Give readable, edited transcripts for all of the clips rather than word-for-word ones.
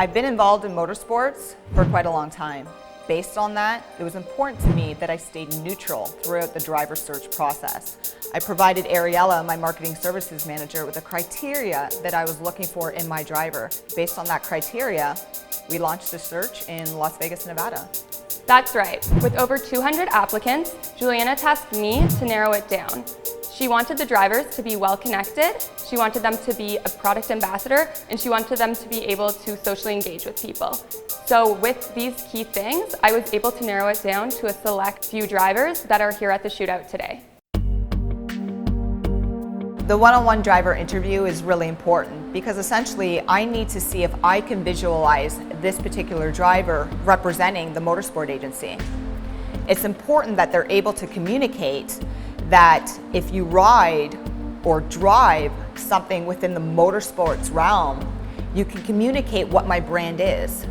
I've been involved in motorsports for quite a long time. Based on that, it was important to me that I stayed neutral throughout the driver search process. I provided Ariela, my marketing services manager, with the criteria that I was looking for in my driver. Based on that criteria, we launched a search in Las Vegas, Nevada. That's right. With over 200 applicants, Juliana tasked me to narrow it down. She wanted the drivers to be well connected, she wanted them to be a product ambassador, and she wanted them to be able to socially engage with people. So with these key things, I was able to narrow it down to a select few drivers that are here at the shootout today. The one-on-one driver interview is really important because essentially I need to see if I can visualize this particular driver representing the motorsport agency. It's important that they're able to communicate that if you ride or drive something within the motorsports realm, you can communicate what my brand is.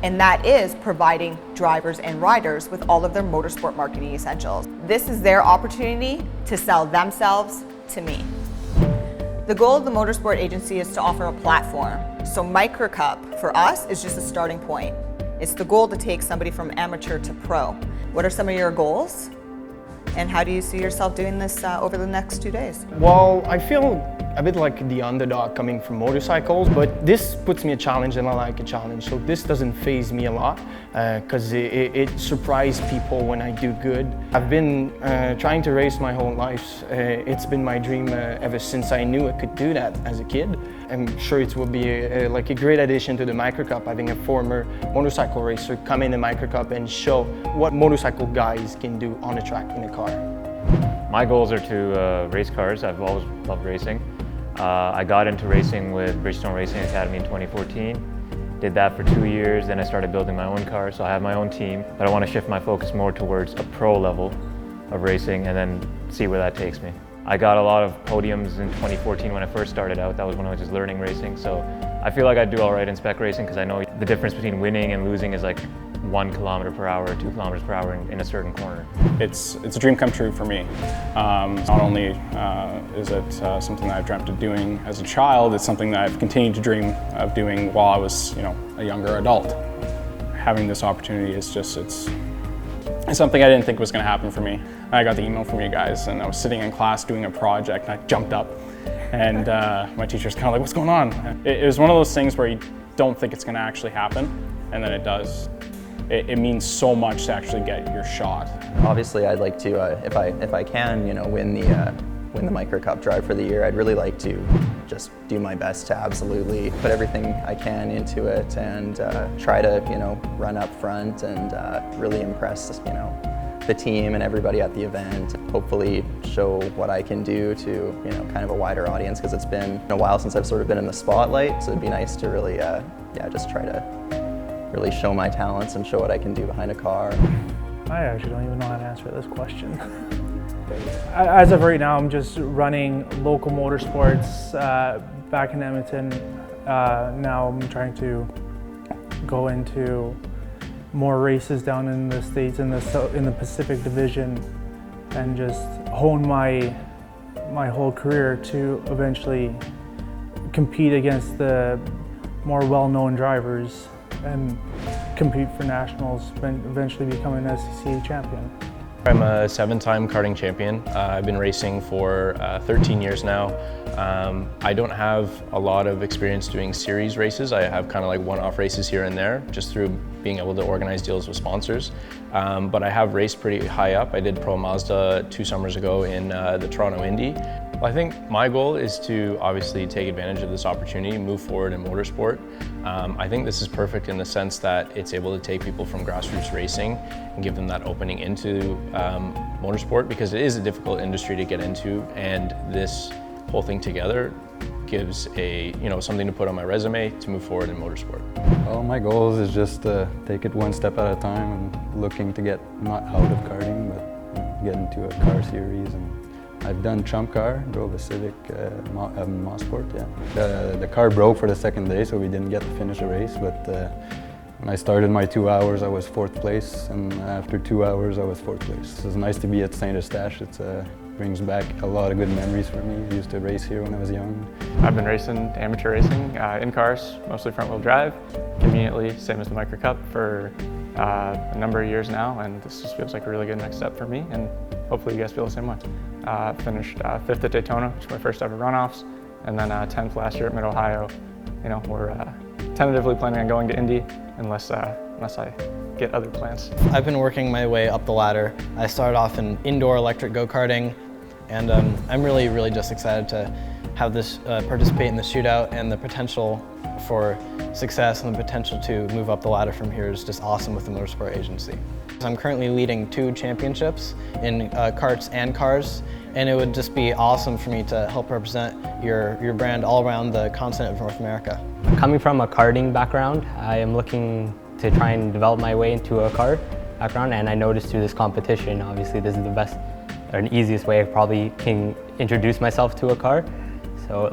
And that is providing drivers and riders with all of their motorsport marketing essentials. This is their opportunity to sell themselves to me. The goal of the motorsport agency is to offer a platform. So Micra Cup for us is just a starting point. It's the goal to take somebody from amateur to pro. What are some of your goals? And how do you see yourself doing this over the next 2 days? Well, I feel a bit like the underdog coming from motorcycles, but this puts me a challenge and I like a challenge. So this doesn't faze me a lot because it surprises people when I do good. I've been trying to race my whole life. It's been my dream ever since I knew I could do that as a kid. I'm sure it will be like a great addition to the Micra Cup, having a former motorcycle racer come in the Micra Cup and show what motorcycle guys can do on a track in a car. My goals are to race cars. I've always loved racing. I got into racing with Bridgestone Racing Academy in 2014. Did that for 2 years, then I started building my own car, so I have my own team. But I want to shift my focus more towards a pro level of racing and then see where that takes me. I got a lot of podiums in 2014 when I first started out. That was when I was just learning racing. So I feel like I do all right in spec racing because I know the difference between winning and losing is like 1 kilometer per hour or 2 kilometers per hour in a certain corner. It's a dream come true for me. Not only is it something that I've dreamt of doing as a child, it's something that I've continued to dream of doing while I was, a younger adult. Having this opportunity is just, it's something I didn't think was going to happen for me. I got the email from you guys and I was sitting in class doing a project and I jumped up and my teacher's kind of like, what's going on? It was one of those things where you don't think it's going to actually happen and then it does. It means so much to actually get your shot. Obviously, I'd like to, if I can, win the Micra Cup drive for the year. I'd really like to just do my best to absolutely put everything I can into it and try to, run up front and really impress, the team and everybody at the event. Hopefully, show what I can do to, kind of a wider audience because it's been a while since I've sort of been in the spotlight. So it'd be nice to really, just try to really show my talents and show what I can do behind a car. I actually don't even know how to answer this question. As of right now, I'm just running local motorsports back in Edmonton. Now I'm trying to go into more races down in the States in the Pacific Division and just hone my whole career to eventually compete against the more well-known drivers and compete for nationals, and eventually become an SCCA champion. I'm a 7-time karting champion. I've been racing for 13 years now. I don't have a lot of experience doing series races. I have kind of like one-off races here and there, just through being able to organize deals with sponsors. But I have raced pretty high up. I did Pro Mazda 2 summers ago in the Toronto Indy. Well, I think my goal is to obviously take advantage of this opportunity, move forward in motorsport. I think this is perfect in the sense that it's able to take people from grassroots racing and give them that opening into motorsport, because it is a difficult industry to get into, and this whole thing together gives a something to put on my resume to move forward in motorsport. Well, my goal is just to take it one step at a time and looking to get not out of karting, but get into a car series. And I've done Trump car, drove a Civic Motorsport, yeah. The car broke for the second day, so we didn't get to finish the race, but when I started my 2 hours, I was 4th place, and after 2 hours, I was 4th place. It was nice to be at Saint-Eustache. It's a brings back a lot of good memories for me. I used to race here when I was young. I've been racing amateur racing in cars, mostly front wheel drive, conveniently, same as the Micra Cup for a number of years now, and this just feels like a really good next step for me, and hopefully you guys feel the same way. Finished 5th at Daytona, which was my first ever runoffs, and then 10th last year at Mid-Ohio. You know, we're tentatively planning on going to Indy unless I get other plans. I've been working my way up the ladder. I started off in indoor electric go-karting, and I'm really just excited to have this participate in the shootout, and the potential for success and the potential to move up the ladder from here is just awesome with the Motorsport agency. I'm currently leading 2 championships in karts and cars, and it would just be awesome for me to help represent your brand all around the continent of North America. Coming from a karting background, I am looking to try and develop my way into a car background, and I noticed through this competition, obviously this is the best or an easiest way I probably can introduce myself to a car. So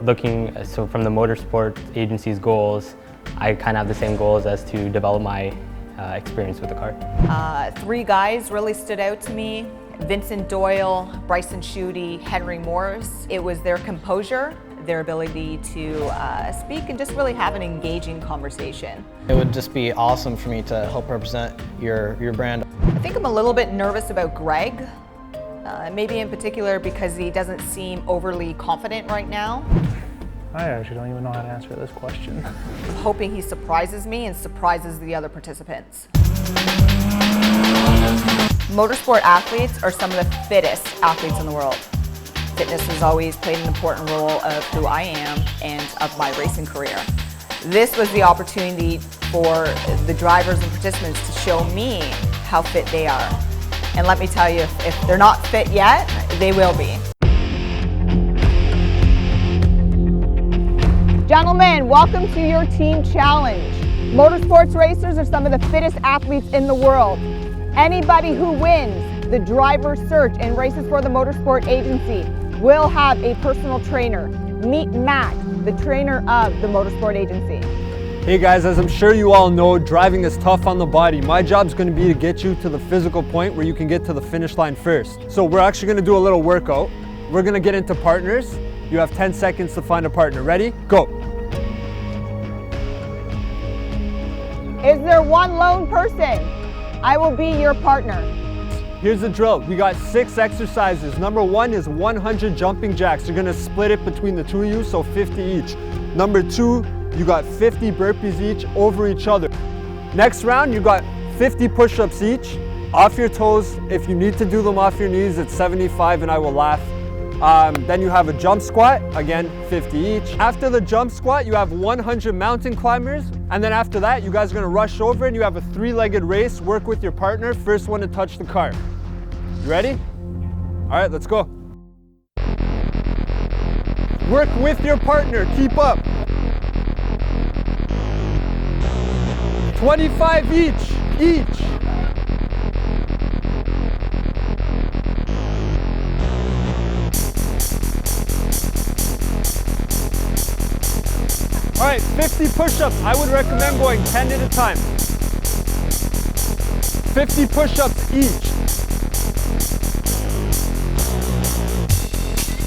from the Motorsport agency's goals, I kind of have the same goals as to develop my experience with the car. 3 guys really stood out to me. Vincent, Doyle, Bryson, Schutte, Henry, Morse. It was their composure, their ability to speak and just really have an engaging conversation. It would just be awesome for me to help represent your brand. I think I'm a little bit nervous about Greg, maybe in particular because he doesn't seem overly confident right now. I actually don't even know how to answer this question. I'm hoping he surprises me and surprises the other participants. Motorsport athletes are some of the fittest athletes in the world. Fitness has always played an important role of who I am and of my racing career. This was the opportunity for the drivers and participants to show me how fit they are. And let me tell you, if they're not fit yet, they will be. Gentlemen, welcome to your team challenge. Motorsports racers are some of the fittest athletes in the world. Anybody who wins the driver's search and races for the Motorsport agency will have a personal trainer. Meet Matt, the trainer of the Motorsport agency. Hey guys, as I'm sure you all know, driving is tough on the body. My job's going to be to get you to the physical point where you can get to the finish line first. So we're actually going to do a little workout. We're going to get into partners. You have 10 seconds to find a partner. Ready? Go. Is there one lone person? I will be your partner. Here's the drill. We got 6 exercises. Number 1 is 100 jumping jacks. You're gonna split it between the 2 of you, so 50 each. Number 2, you got 50 burpees each over each other. Next round, you got 50 push-ups each, off your toes. If you need to do them off your knees, it's 75 and I will laugh. Then you have a jump squat, again, 50 each. After the jump squat, you have 100 mountain climbers. And then after that, you guys are gonna rush over and you have a 3-legged race. Work with your partner, first one to touch the car. You ready? All right, let's go. Work with your partner, keep up. 25 each. All right, 50 push-ups. I would recommend going 10 at a time. 50 push-ups each.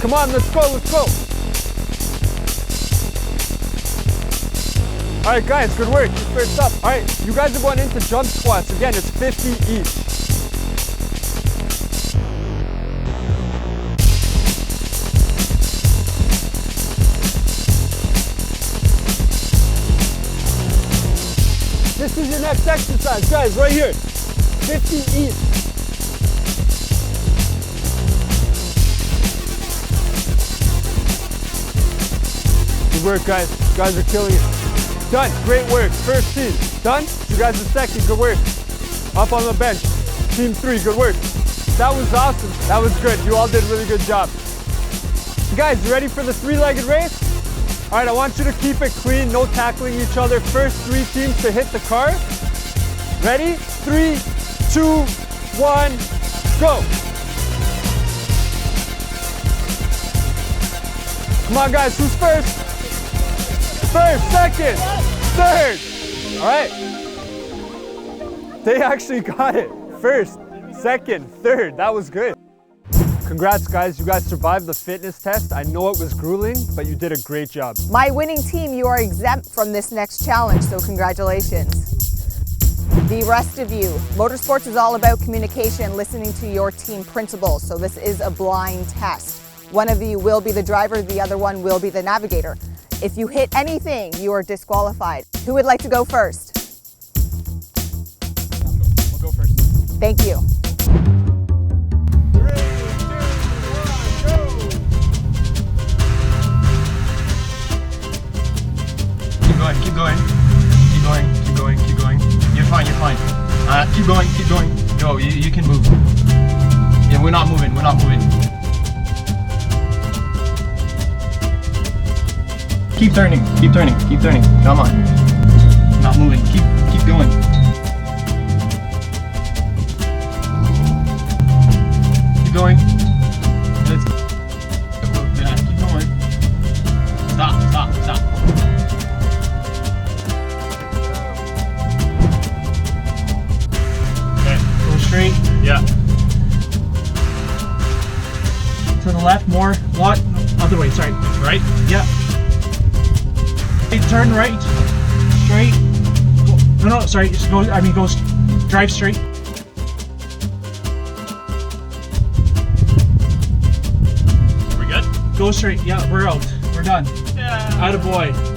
Come on, let's go. All right, guys, good work. You're first up. All right, you guys are going into jump squats. Again, it's 50 each. This is your next exercise, guys, right here. 50 each. Good work, guys. You guys are killing it. Done. Great work. First team. Done? You guys are second. Good work. Up on the bench. Team 3. Good work. That was awesome. That was good. You all did a really good job. Guys, you ready for the 3-legged race? All right, I want you to keep it clean, no tackling each other. First 3 teams to hit the car. Ready? 3, 2, 1, go. Come on, guys, who's first? First, second, third. All right. They actually got it. First, second, third. That was good. Congrats guys, you guys survived the fitness test. I know it was grueling, but you did a great job. My winning team, you are exempt from this next challenge, so congratulations. The rest of you, motorsports is all about communication, listening to your team principles, so this is a blind test. One of you will be the driver, the other one will be the navigator. If you hit anything, you are disqualified. Who would like to go first? We'll go first. Thank you. 3, 2, 1, go! Keep going, keep going. Keep going, keep going, keep going. You're fine, you're fine. Keep going, keep going. Go, you can move. Yeah, we're not moving, we're not moving. Keep turning, keep turning, keep turning. Come on. Not moving, keep going. Keep going. Let's yeah, keep going. Stop, stop, stop. Okay, go straight. Yeah. To the left more. What? Other way, sorry. Right? Yeah. Turn right, straight. No, sorry. Just go. Go. Drive straight. Are we good? Go straight. Yeah, we're out. We're done. Yeah. Attaboy.